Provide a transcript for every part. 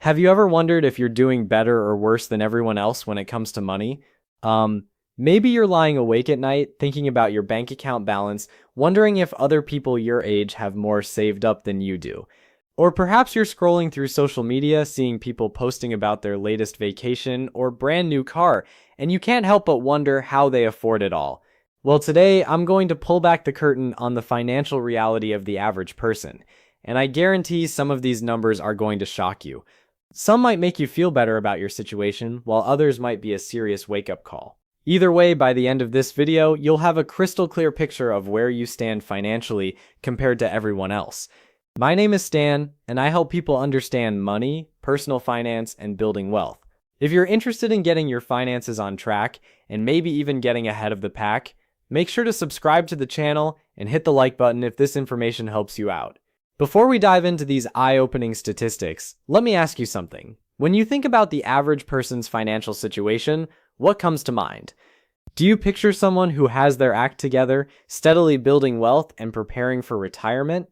Have you ever wondered if you're doing better or worse than everyone else when it comes to money? Maybe you're lying awake at night thinking about your bank account balance, wondering if other people your age have more saved up than you do. Or perhaps you're scrolling through social media, seeing people posting about their latest vacation or brand new car, and you can't help but wonder how they afford it all. Well, today I'm going to pull back the curtain on the financial reality of the average person, and I guarantee some of these numbers are going to shock you. Some might make you feel better about your situation, while others might be a serious wake-up call. Either way, by the end of this video, you'll have a crystal clear picture of where you stand financially compared to everyone else. My name is Stan, and I help people understand money, personal finance, and building wealth. If you're interested in getting your finances on track, and maybe even getting ahead of the pack, make sure to subscribe to the channel and hit the like button if this information helps you out. Before we dive into these eye-opening statistics, let me ask you something. When you think about the average person's financial situation, what comes to mind? Do you picture someone who has their act together, steadily building wealth and preparing for retirement?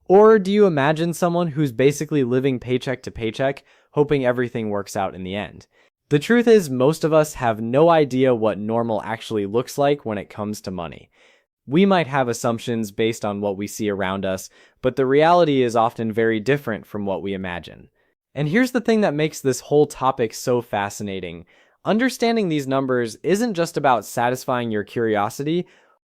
Or do you imagine someone who's basically living paycheck to paycheck, hoping everything works out in the end? The truth is, most of us have no idea what normal actually looks like when it comes to money. We might have assumptions based on what we see around us, but the reality is often very different from what we imagine. And here's the thing that makes this whole topic so fascinating. Understanding these numbers isn't just about satisfying your curiosity,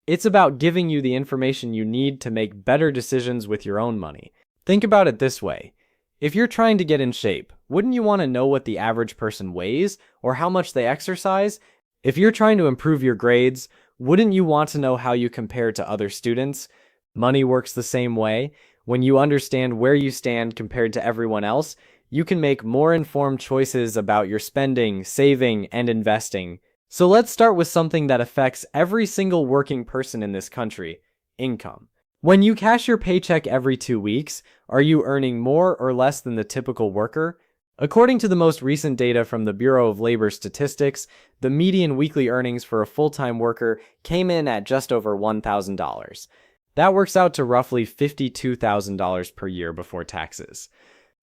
it's about giving you the information you need to make better decisions with your own money. Think about it this way. If you're trying to get in shape, wouldn't you want to know what the average person weighs or how much they exercise? If you're trying to improve your grades, wouldn't you want to know how you compare to other students? Money works the same way. When you understand where you stand compared to everyone else, you can make more informed choices about your spending, saving, and investing. So let's start with something that affects every single working person in this country: income. When you cash your paycheck every 2 weeks, are you earning more or less than the typical worker? According to the most recent data from the Bureau of Labor Statistics, the median weekly earnings for a full-time worker came in at just over $1,000. That works out to roughly $52,000 per year before taxes.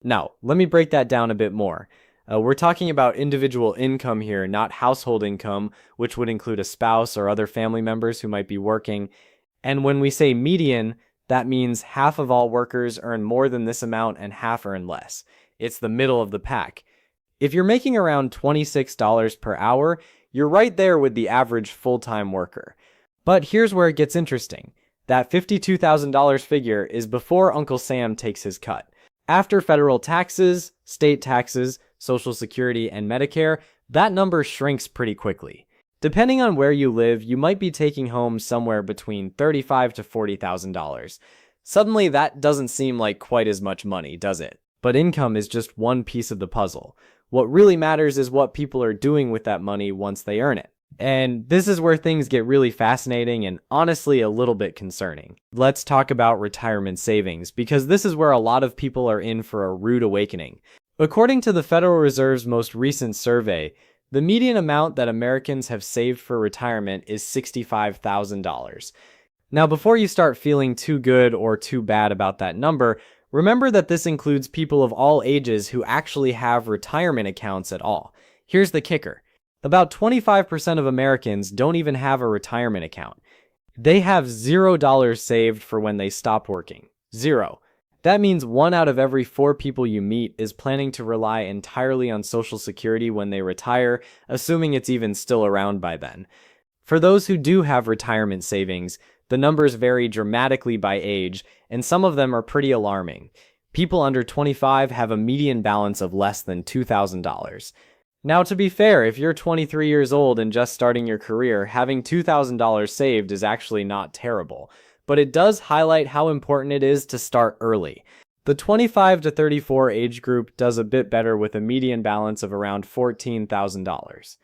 Now, let me break that down a bit more. We're talking about individual income here, not household income, which would include a spouse or other family members who might be working. And when we say median, that means half of all workers earn more than this amount and half earn less. It's the middle of the pack. If you're making around $26 per hour, you're right there with the average full-time worker. But here's where it gets interesting. That $52,000 figure is before Uncle Sam takes his cut. After federal taxes, state taxes, Social Security, and Medicare, that number shrinks pretty quickly. Depending on where you live, you might be taking home somewhere between $35,000 to $40,000. Suddenly, that doesn't seem like quite as much money, does it? But income is just one piece of the puzzle. What really matters is what people are doing with that money once they earn it. And this is where things get really fascinating and honestly a little bit concerning. Let's talk about retirement savings, because this is where a lot of people are in for a rude awakening. According to the Federal Reserve's most recent survey, the median amount that Americans have saved for retirement is $65,000. Now, before you start feeling too good or too bad about that number, remember that this includes people of all ages who actually have retirement accounts at all. Here's the kicker. About 25% of Americans don't even have a retirement account. They have $0 saved for when they stop working. Zero. That means 1 out of every 4 people you meet is planning to rely entirely on Social Security when they retire, assuming it's even still around by then. For those who do have retirement savings, the numbers vary dramatically by age, and some of them are pretty alarming. People under 25 have a median balance of less than $2,000. Now, to be fair, if you're 23 years old and just starting your career, having $2,000 saved is actually not terrible. But it does highlight how important it is to start early. The 25 to 34 age group does a bit better with a median balance of around $14,000.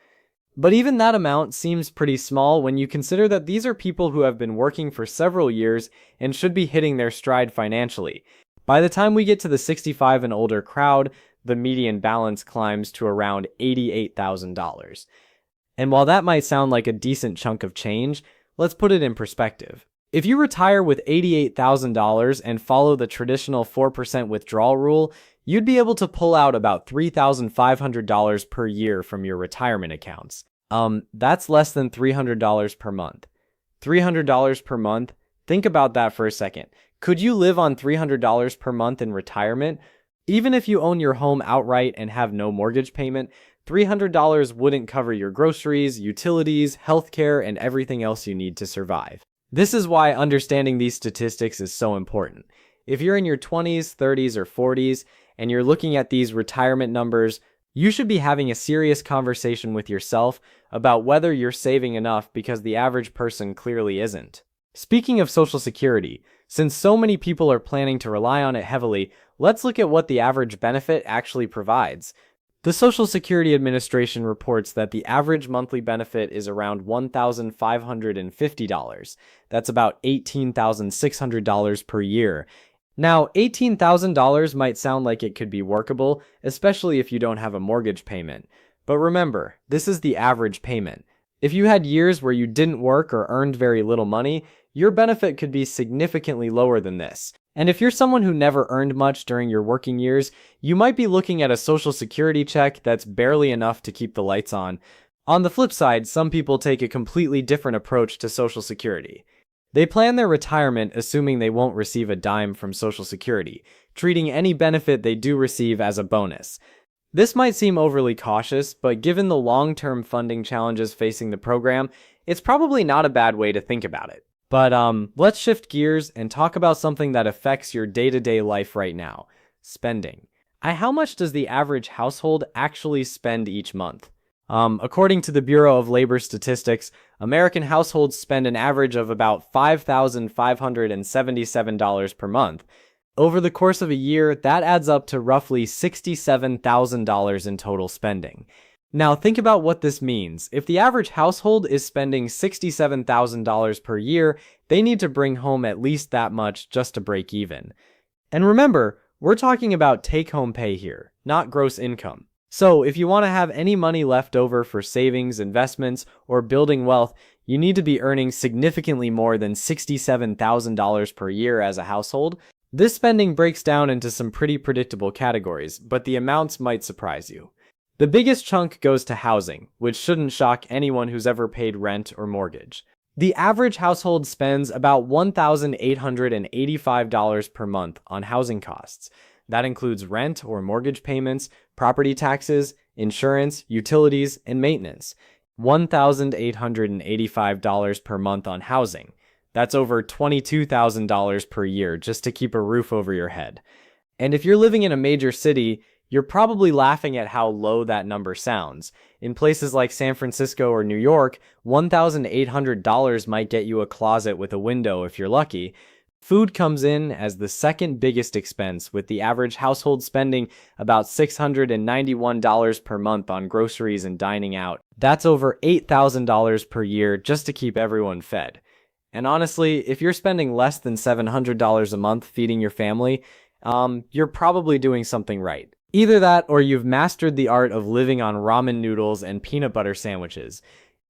But even that amount seems pretty small when you consider that these are people who have been working for several years and should be hitting their stride financially. By the time we get to the 65 and older crowd, the median balance climbs to around $88,000. And while that might sound like a decent chunk of change, let's put it in perspective. If you retire with $88,000 and follow the traditional 4% withdrawal rule, you'd be able to pull out about $3,500 per year from your retirement accounts. That's less than $300 per month. $300 per month? Think about that for a second. Could you live on $300 per month in retirement? Even if you own your home outright and have no mortgage payment, $300 wouldn't cover your groceries, utilities, healthcare, and everything else you need to survive. This is why understanding these statistics is so important. If you're in your 20s, 30s, or 40s, and you're looking at these retirement numbers, you should be having a serious conversation with yourself about whether you're saving enough, because the average person clearly isn't. Speaking of Social Security, since so many people are planning to rely on it heavily, let's look at what the average benefit actually provides. The Social Security Administration reports that the average monthly benefit is around $1,550. That's about $18,600 per year. Now, $18,000 might sound like it could be workable, especially if you don't have a mortgage payment. But remember, this is the average payment. If you had years where you didn't work or earned very little money, your benefit could be significantly lower than this. And if you're someone who never earned much during your working years, you might be looking at a Social Security check that's barely enough to keep the lights on. On the flip side, some people take a completely different approach to Social Security. They plan their retirement assuming they won't receive a dime from Social Security, treating any benefit they do receive as a bonus. This might seem overly cautious, but given the long-term funding challenges facing the program, it's probably not a bad way to think about it. But let's shift gears and talk about something that affects your day-to-day life right now: spending. How much does the average household actually spend each month? According to the Bureau of Labor Statistics, American households spend an average of about $5,577 per month. Over the course of a year, that adds up to roughly $67,000 in total spending. Now think about what this means. If the average household is spending $67,000 per year, they need to bring home at least that much just to break even. And remember, we're talking about take-home pay here, not gross income. So if you want to have any money left over for savings, investments, or building wealth, you need to be earning significantly more than $67,000 per year as a household. This spending breaks down into some pretty predictable categories, but the amounts might surprise you. The biggest chunk goes to housing, which shouldn't shock anyone who's ever paid rent or mortgage. The average household spends about $1,885 per month on housing costs. That includes rent or mortgage payments, property taxes, insurance, utilities, and maintenance. $1,885 per month on housing. That's over $22,000 per year just to keep a roof over your head. And if you're living in a major city, you're probably laughing at how low that number sounds. In places like San Francisco or New York, $1,800 might get you a closet with a window if you're lucky. Food comes in as the second biggest expense, with the average household spending about $691 per month on groceries and dining out. That's over $8,000 per year just to keep everyone fed. And honestly, if you're spending less than $700 a month feeding your family, you're probably doing something right. Either that, or you've mastered the art of living on ramen noodles and peanut butter sandwiches.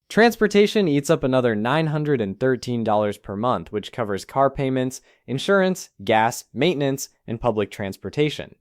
Transportation eats up another $913 per month, which covers car payments, insurance, gas, maintenance, and public transportation.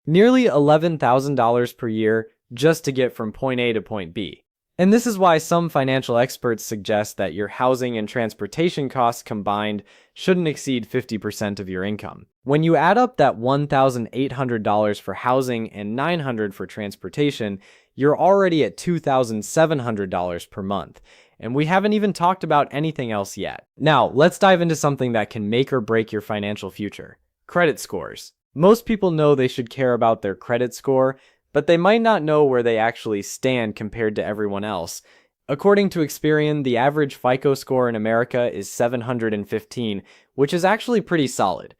Nearly $11,000 per year just to get from point A to point B. And this is why some financial experts suggest that your housing and transportation costs combined shouldn't exceed 50% of your income. When you add up that $1,800 for housing and $900 for transportation, you're already at $2,700 per month. And we haven't even talked about anything else yet. Now, let's dive into something that can make or break your financial future: credit scores. Most people know they should care about their credit score, but they might not know where they actually stand compared to everyone else. According to Experian, the average FICO score in America is 715, which is actually pretty solid.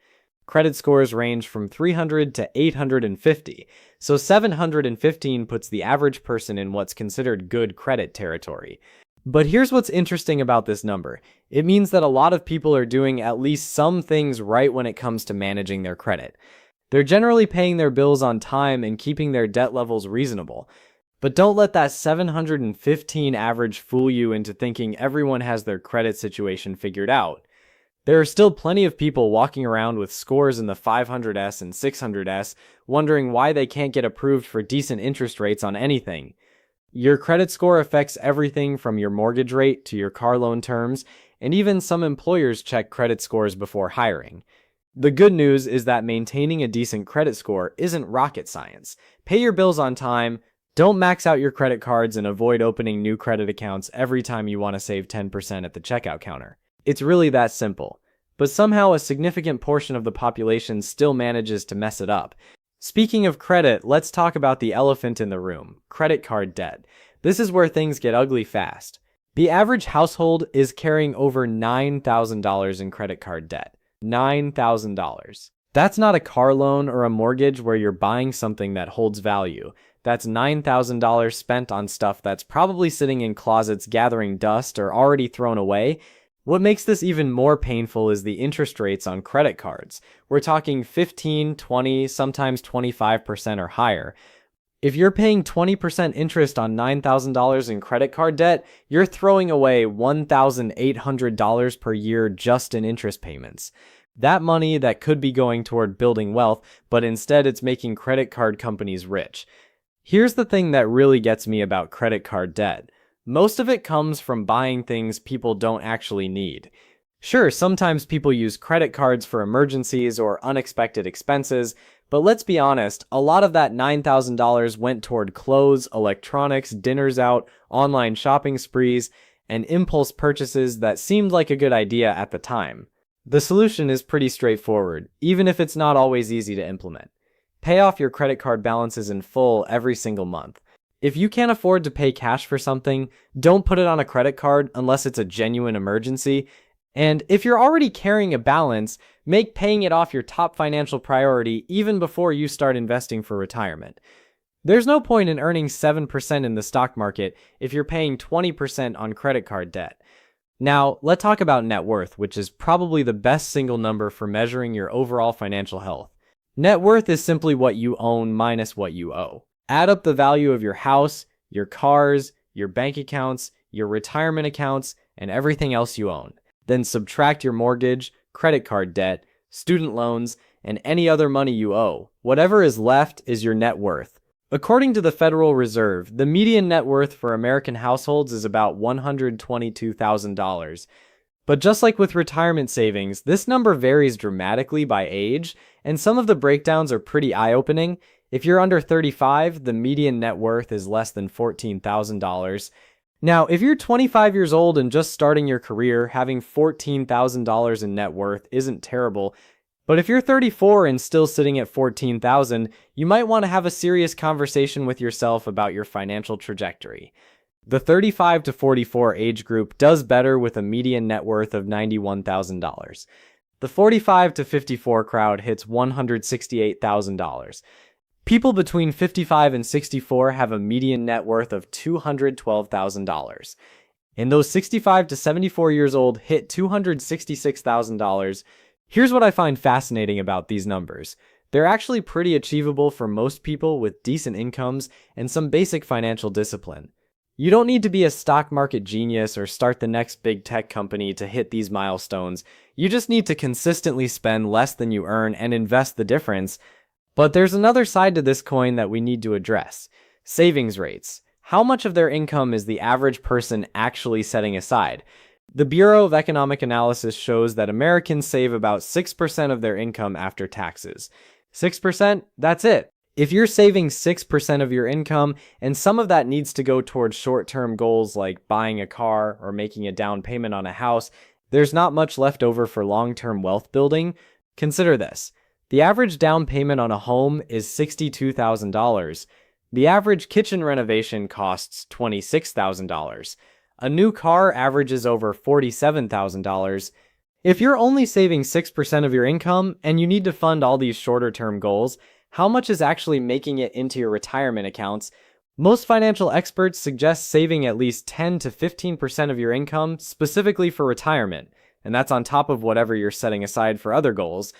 Credit scores range from 300 to 850, so 715 puts the average person in what's considered good credit territory. But here's what's interesting about this number. It means that a lot of people are doing at least some things right when it comes to managing their credit. They're generally paying their bills on time and keeping their debt levels reasonable. But don't let that 715 average fool you into thinking everyone has their credit situation figured out. There are still plenty of people walking around with scores in the 500s and 600s, wondering why they can't get approved for decent interest rates on anything. Your credit score affects everything from your mortgage rate to your car loan terms, and even some employers check credit scores before hiring. The good news is that maintaining a decent credit score isn't rocket science. Pay your bills on time, don't max out your credit cards, and avoid opening new credit accounts every time you want to save 10% at the checkout counter. It's really that simple. But somehow a significant portion of the population still manages to mess it up. Speaking of credit, let's talk about the elephant in the room, credit card debt. This is where things get ugly fast. The average household is carrying over $9,000 in credit card debt. $9,000. That's not a car loan or a mortgage where you're buying something that holds value. That's $9,000 spent on stuff that's probably sitting in closets gathering dust or already thrown away. What makes this even more painful is the interest rates on credit cards. We're talking 15, 20, sometimes 25% or higher. If you're paying 20% interest on $9,000 in credit card debt, you're throwing away $1,800 per year just in interest payments. That money that could be going toward building wealth, but instead it's making credit card companies rich. Here's the thing that really gets me about credit card debt. Most of it comes from buying things people don't actually need. Sure, sometimes people use credit cards for emergencies or unexpected expenses, but let's be honest, a lot of that $9,000 went toward clothes, electronics, dinners out, online shopping sprees, and impulse purchases that seemed like a good idea at the time. The solution is pretty straightforward, even if it's not always easy to implement. Pay off your credit card balances in full every single month. If you can't afford to pay cash for something, don't put it on a credit card unless it's a genuine emergency. And if you're already carrying a balance, make paying it off your top financial priority even before you start investing for retirement. There's no point in earning 7% in the stock market if you're paying 20% on credit card debt. Now, let's talk about net worth, which is probably the best single number for measuring your overall financial health. Net worth is simply what you own minus what you owe. Add up the value of your house, your cars, your bank accounts, your retirement accounts, and everything else you own. Then subtract your mortgage, credit card debt, student loans, and any other money you owe. Whatever is left is your net worth. According to the Federal Reserve, the median net worth for American households is about $122,000. But just like with retirement savings, this number varies dramatically by age, and some of the breakdowns are pretty eye-opening. If you're under 35, the median net worth is less than $14,000. Now, if you're 25 years old and just starting your career, having $14,000 in net worth isn't terrible. But if you're 34 and still sitting at $14,000, you might want to have a serious conversation with yourself about your financial trajectory. The 35 to 44 age group does better with a median net worth of $91,000. The 45 to 54 crowd hits $168,000. People between 55 and 64 have a median net worth of $212,000. And those 65 to 74 years old hit $266,000. Here's what I find fascinating about these numbers. They're actually pretty achievable for most people with decent incomes and some basic financial discipline. You don't need to be a stock market genius or start the next big tech company to hit these milestones. You just need to consistently spend less than you earn and invest the difference. But there's another side to this coin that we need to address. Savings rates. How much of their income is the average person actually setting aside? The Bureau of Economic Analysis shows that Americans save about 6% of their income after taxes. 6%? That's it. If you're saving 6% of your income, and some of that needs to go towards short-term goals like buying a car or making a down payment on a house, there's not much left over for long-term wealth building. Consider this. The average down payment on a home is $62,000. The average kitchen renovation costs $26,000. A new car averages over $47,000. If you're only saving 6% of your income and you need to fund all these shorter-term goals, how much is actually making it into your retirement accounts? Most financial experts suggest saving at least 10 to 15% of your income specifically for retirement, and that's on top of whatever you're setting aside for other goals.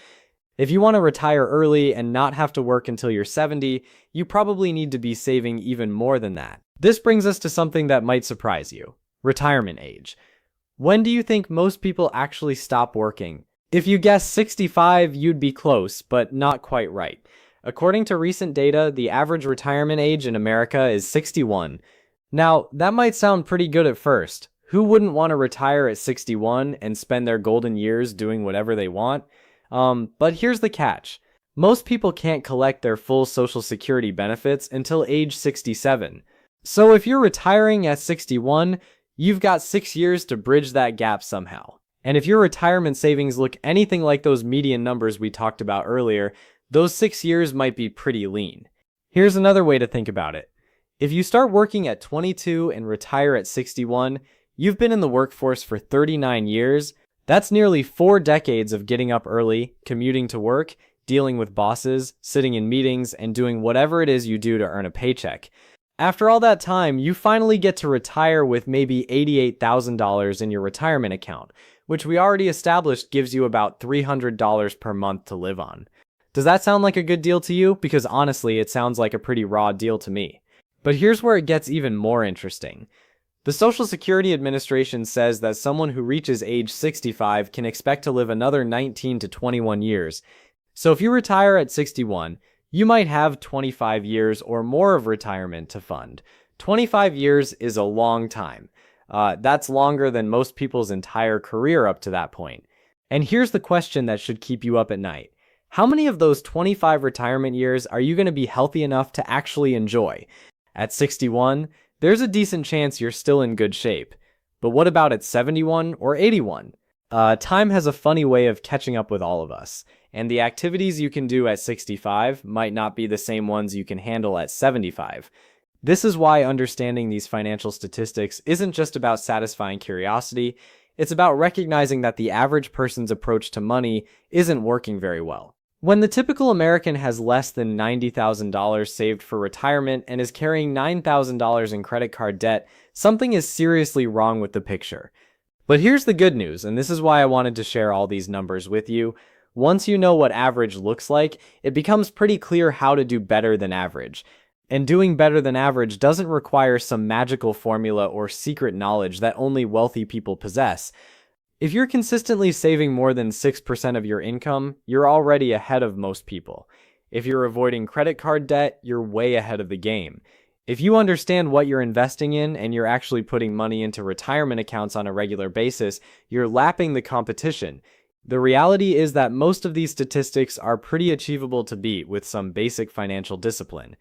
If you want to retire early and not have to work until you're 70, you probably need to be saving even more than that. This brings us to something that might surprise you. Retirement age. When do you think most people actually stop working? If you guess 65, you'd be close, but not quite right. According to recent data, the average retirement age in America is 61. Now, that might sound pretty good at first. Who wouldn't want to retire at 61 and spend their golden years doing whatever they want? But here's the catch. Most people can't collect their full Social Security benefits until age 67. So if you're retiring at 61, you've got 6 years to bridge that gap somehow. And if your retirement savings look anything like those median numbers we talked about earlier, those 6 years might be pretty lean. Here's another way to think about it. If you start working at 22 and retire at 61, you've been in the workforce for 39 years. That's nearly 4 decades of getting up early, commuting to work, dealing with bosses, sitting in meetings, and doing whatever it is you do to earn a paycheck. After all that time, you finally get to retire with maybe $88,000 in your retirement account, which we already established gives you about $300 per month to live on. Does that sound like a good deal to you? Because honestly, it sounds like a pretty raw deal to me. But here's where it gets even more interesting. The Social Security Administration says that someone who reaches age 65 can expect to live another 19 to 21 years. So if you retire at 61, you might have 25 years or more of retirement to fund. 25 years is a long time. That's longer than most people's entire career up to that point. And here's the question that should keep you up at night. How many of those 25 retirement years are you going to be healthy enough to actually enjoy? At 61, there's a decent chance you're still in good shape. But what about at 71 or 81? Time has a funny way of catching up with all of us, and the activities you can do at 65 might not be the same ones you can handle at 75. This is why understanding these financial statistics isn't just about satisfying curiosity, it's about recognizing that the average person's approach to money isn't working very well. When the typical American has less than $90,000 saved for retirement and is carrying $9,000 in credit card debt, something is seriously wrong with the picture. But here's the good news, and this is why I wanted to share all these numbers with you. Once you know what average looks like, it becomes pretty clear how to do better than average. And doing better than average doesn't require some magical formula or secret knowledge that only wealthy people possess. If you're consistently saving more than 6% of your income, you're already ahead of most people. If you're avoiding credit card debt, you're way ahead of the game. If you understand what you're investing in and you're actually putting money into retirement accounts on a regular basis, you're lapping the competition. The reality is that most of these statistics are pretty achievable to beat with some basic financial discipline.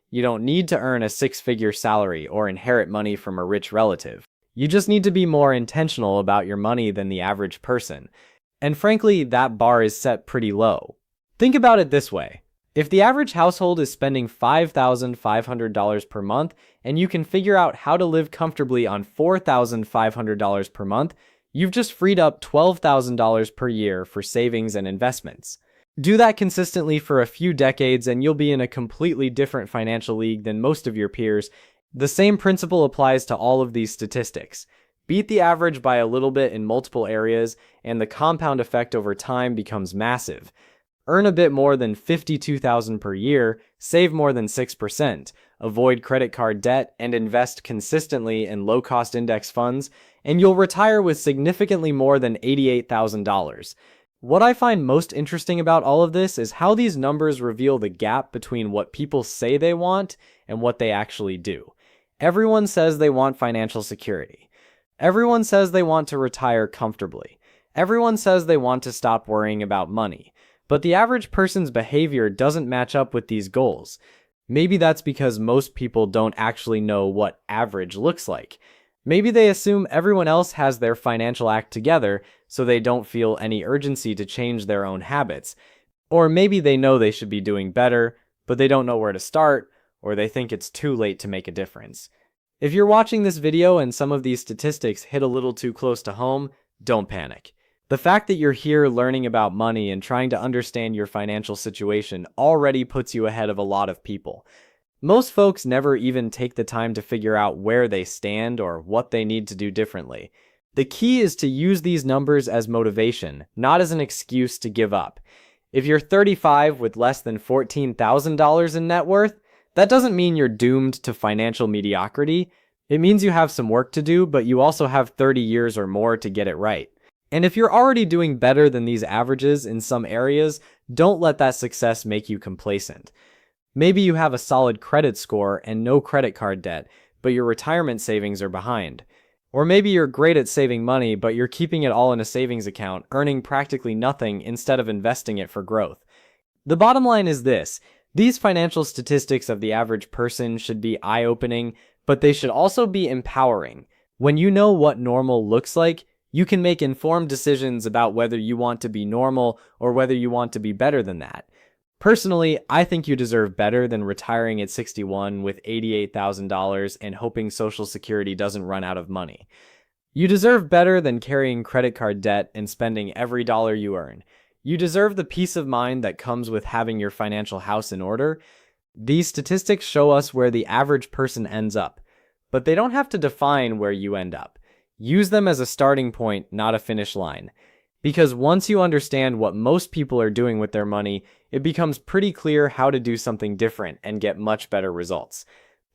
You don't need to earn a 6-figure salary or inherit money from a rich relative. You just need to be more intentional about your money than the average person. And frankly, that bar is set pretty low. Think about it this way. If the average household is spending $5,500 per month and you can figure out how to live comfortably on $4,500 per month, you've just freed up $12,000 per year for savings and investments. Do that consistently for a few decades and you'll be in a completely different financial league than most of your peers. The same principle applies to all of these statistics. Beat the average by a little bit in multiple areas, and the compound effect over time becomes massive. Earn a bit more than $52,000 per year, save more than 6%, avoid credit card debt, and invest consistently in low-cost index funds, and you'll retire with significantly more than $88,000. What I find most interesting about all of this is how these numbers reveal the gap between what people say they want and what they actually do. Everyone says they want financial security. Everyone says they want to retire comfortably. Everyone says they want to stop worrying about money. But the average person's behavior doesn't match up with these goals. Maybe that's because most people don't actually know what average looks like. Maybe they assume everyone else has their financial act together, so they don't feel any urgency to change their own habits. Or maybe they know they should be doing better, but they don't know where to start, or they think it's too late to make a difference. If you're watching this video and some of these statistics hit a little too close to home, don't panic. The fact that you're here learning about money and trying to understand your financial situation already puts you ahead of a lot of people. Most folks never even take the time to figure out where they stand or what they need to do differently. The key is to use these numbers as motivation, not as an excuse to give up. If you're 35 with less than $14,000 in net worth, that doesn't mean you're doomed to financial mediocrity. It means you have some work to do, but you also have 30 years or more to get it right. And if you're already doing better than these averages in some areas, don't let that success make you complacent. Maybe you have a solid credit score and no credit card debt, but your retirement savings are behind. Or maybe you're great at saving money, but you're keeping it all in a savings account, earning practically nothing instead of investing it for growth. The bottom line is this: these financial statistics of the average person should be eye-opening, but they should also be empowering. When you know what normal looks like, you can make informed decisions about whether you want to be normal or whether you want to be better than that. Personally, I think you deserve better than retiring at 61 with $88,000 and hoping Social Security doesn't run out of money. You deserve better than carrying credit card debt and spending every dollar you earn. You deserve the peace of mind that comes with having your financial house in order. These statistics show us where the average person ends up, but they don't have to define where you end up. Use them as a starting point, not a finish line. Because once you understand what most people are doing with their money, it becomes pretty clear how to do something different and get much better results.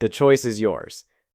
The choice is yours.